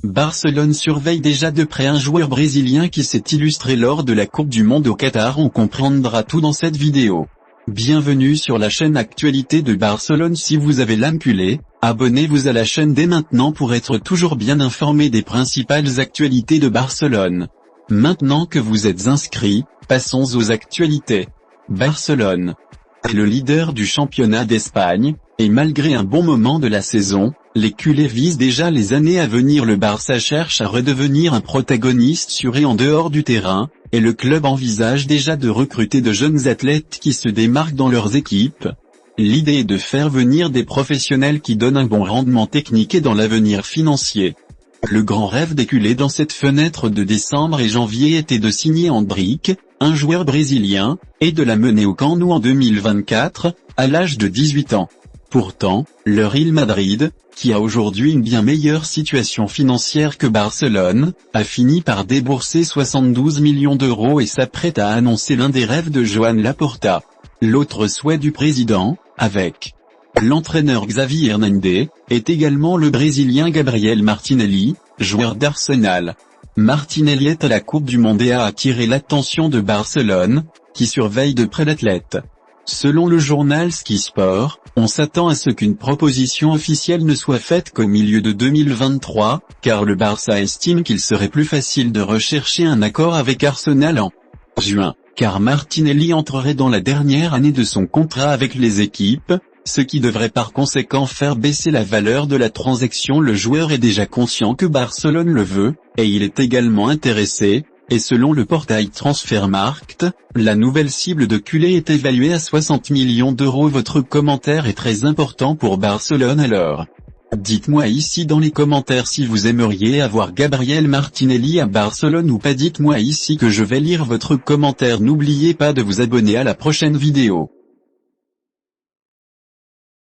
Barcelone surveille déjà de près un joueur brésilien qui s'est illustré lors de la Coupe du Monde au Qatar. On comprendra tout dans cette vidéo. Bienvenue sur la chaîne Actualité de Barcelone. Si vous avez l'âme culée, abonnez-vous à la chaîne dès maintenant pour être toujours bien informé des principales actualités de Barcelone. Maintenant que vous êtes inscrits, passons aux actualités. Barcelone est le leader du championnat d'Espagne, et malgré un bon moment de la saison, les culés visent déjà les années à venir. Le Barça cherche à redevenir un protagoniste sur et en dehors du terrain, et le club envisage déjà de recruter de jeunes athlètes qui se démarquent dans leurs équipes. L'idée est de faire venir des professionnels qui donnent un bon rendement technique et dans l'avenir financier. Le grand rêve des culés dans cette fenêtre de décembre et janvier était de signer Endrick, un joueur brésilien, et de la mener au Camp Nou en 2024, à l'âge de 18 ans. Pourtant, le Real Madrid, qui a aujourd'hui une bien meilleure situation financière que Barcelone, a fini par débourser 72 millions d'euros et s'apprête à annoncer l'un des rêves de Joan Laporta. L'autre souhait du président, avec l'entraîneur Xavi Hernandez, est également le Brésilien Gabriel Martinelli, joueur d'Arsenal. Martinelli est à la Coupe du Monde et a attiré l'attention de Barcelone, qui surveille de près l'athlète. Selon le journal Ski Sport, on s'attend à ce qu'une proposition officielle ne soit faite qu'au milieu de 2023, car le Barça estime qu'il serait plus facile de rechercher un accord avec Arsenal en juin, car Martinelli entrerait dans la dernière année de son contrat avec les équipes, ce qui devrait par conséquent faire baisser la valeur de la transaction. Le joueur est déjà conscient que Barcelone le veut, et il est également intéressé, et selon le portail Transfermarkt, la nouvelle cible de culé est évaluée à 60 millions d'euros. Votre commentaire est très important pour Barcelone alors. Dites-moi ici dans les commentaires si vous aimeriez avoir Gabriel Martinelli à Barcelone ou pas. Dites-moi ici que je vais lire votre commentaire. N'oubliez pas de vous abonner à la prochaine vidéo.